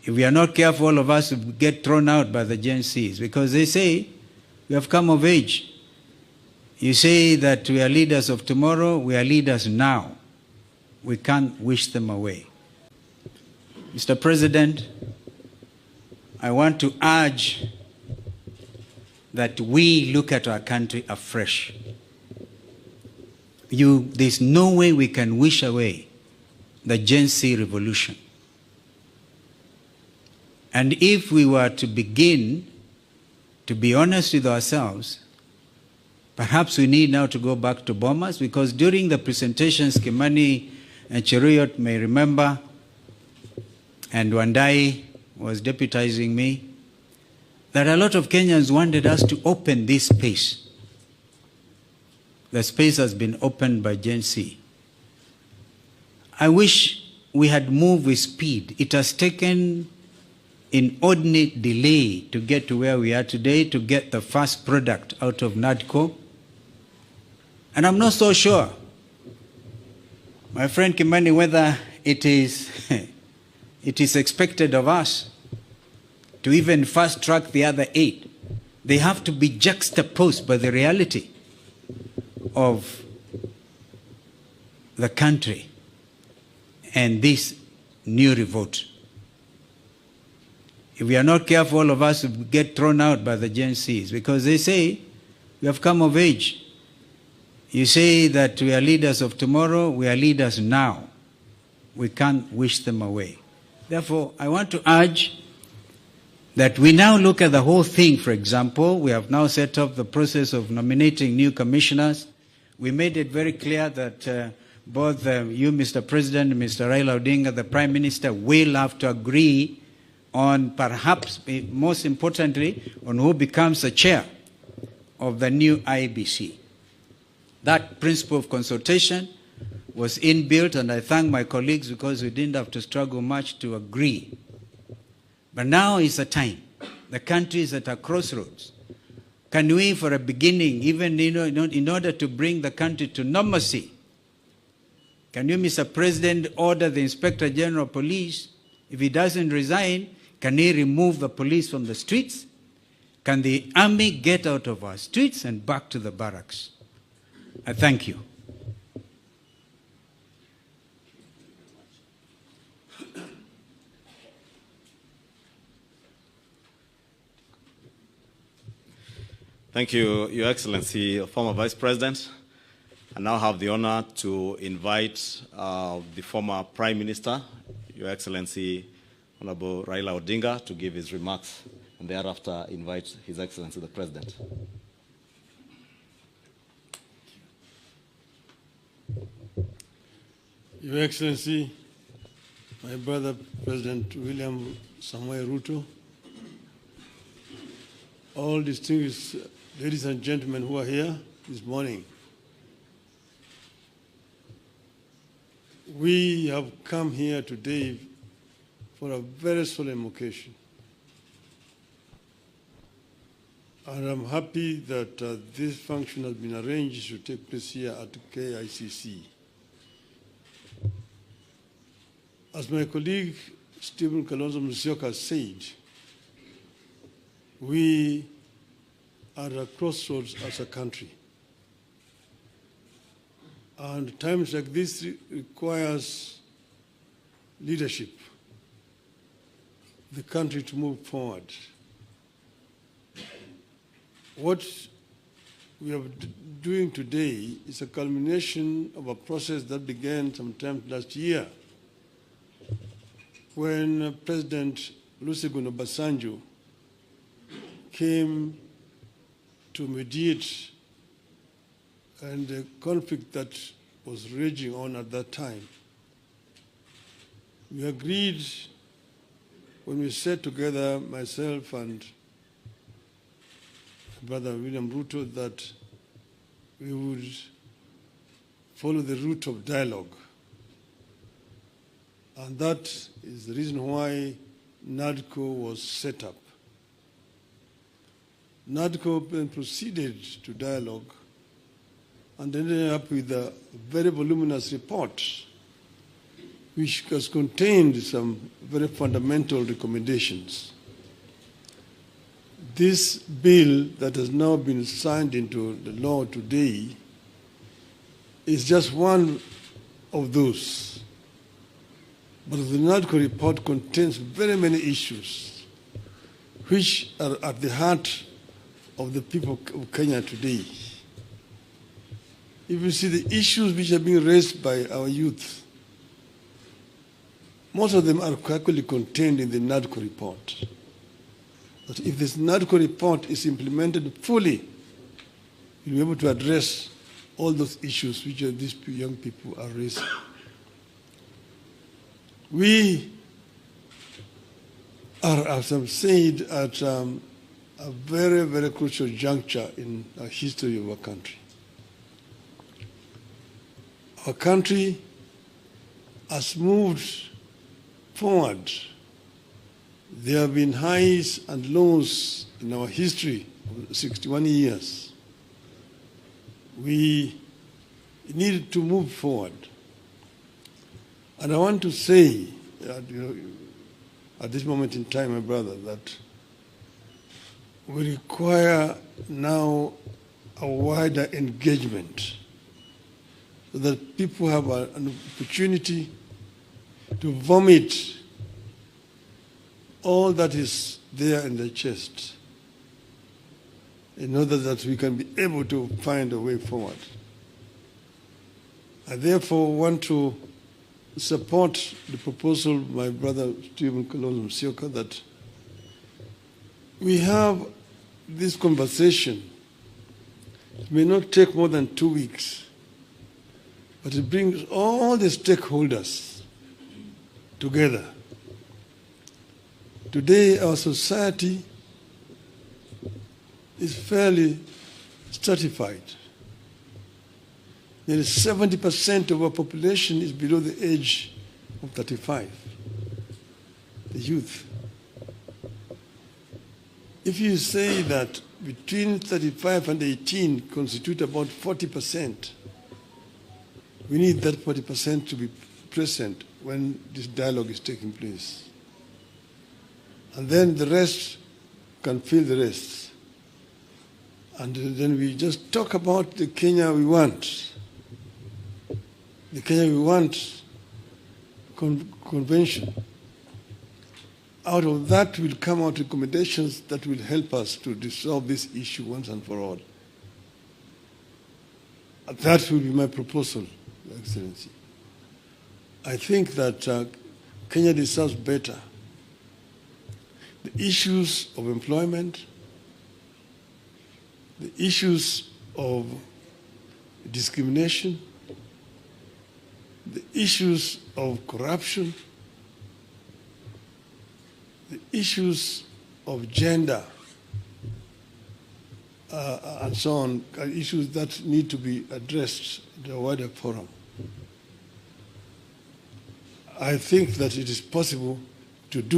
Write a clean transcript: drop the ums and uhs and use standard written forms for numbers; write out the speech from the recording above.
If we are not careful, all of us will get thrown out by the GENZs, because they say we have come of age. You say that we are leaders of tomorrow, we are leaders now. We can't wish them away. Mr. President, I want to urge that we look at our country afresh. There's no way we can wish away the Gen Z revolution. And if we were to begin to be honest with ourselves, perhaps we need now to go back to Bomas, because during the presentations, Kimani and Cheruiyot may remember, and Wandai was deputizing me, that a lot of Kenyans wanted us to open this space. The space has been opened by Gen Z. I wish we had moved with speed. It has taken inordinate delay to get to where we are today, to get the first product out of NADCO. And I'm not so sure, my friend Kimani, whether it is expected of us to even fast track the other 8. They have to be juxtaposed by the reality of the country and this new revolt. If we are not careful, all of us will get thrown out by the GENZs, because they say we have come of age. You say that we are leaders of tomorrow, we are leaders now. We can't wish them away. Therefore, I want to urge that we now look at the whole thing. For example, we have now set up the process of nominating new commissioners. We made it very clear that both you, Mr. President, and Mr. Raila Odinga, the Prime Minister, will have to agree on, perhaps most importantly, on who becomes the chair of the new IEBC. That principle of consultation was inbuilt, and I thank my colleagues because we didn't have to struggle much to agree. But now is the time. The country is at a crossroads. Can we, for a beginning, even in order to bring the country to normalcy, can you, Mr. President, order the Inspector General of Police, if he doesn't resign, can he remove the police from the streets? Can the army get out of our streets and back to the barracks? I thank you. Thank you, Your Excellency, former Vice President. I now have the honor to invite the former Prime Minister, Your Excellency, Honorable Raila Odinga, to give his remarks, and thereafter invite His Excellency the President. Your Excellency, my brother President William Samoei Ruto, all distinguished ladies and gentlemen who are here this morning, we have come here today for a very solemn occasion. And I'm happy that this function has been arranged to take place here at KICC. As my colleague Stephen Kalonzo Musyoka said, we are at a crossroads as a country. And times like this requires leadership, the country to move forward. What we are doing today is a culmination of a process that began sometime last year when President Olusegun Obasanjo came to mediate and the conflict that was raging on at that time. We agreed when we sat together, myself and Brother William Ruto, that we would follow the route of dialogue. And that is the reason why NADCO was set up. NADCO then proceeded to dialogue and ended up with a very voluminous report which has contained some very fundamental recommendations. This bill that has now been signed into the law today is just one of those. But the NADCO report contains very many issues which are at the heart of the people of Kenya today. If you see the issues which are being raised by our youth, most of them are actually contained in the NADCO report. But if this NADCO report is implemented fully, you'll be able to address all those issues which these young people are raising. We are, as I've said, at a very, very crucial juncture in the history of our country. Our country has moved forward. There have been highs and lows in our history of 61 years. We needed to move forward. And I want to say, at this moment in time, my brother, that we require now a wider engagement so that people have an opportunity to vomit all that is there in their chest in order that we can be able to find a way forward. I therefore want to support the proposal of my brother Stephen Kalonzo Musyoka that we have this conversation. It may not take more than 2 weeks, but it brings all the stakeholders together. Today, our society is fairly stratified. Nearly 70% of our population is below the age of 35, the youth. If you say that between 35 and 18 constitute about 40%, we need that 40% to be present when this dialogue is taking place. And then the rest can fill the rest. And then we just talk about the Kenya we want. The Kenya we want convention. Out of that will come out recommendations that will help us to resolve this issue once and for all. That will be my proposal, Your Excellency. I think that Kenya deserves better. The issues of employment, the issues of discrimination, the issues of corruption, the issues of gender, and so on, are issues that need to be addressed in a wider forum. I think that it is possible to do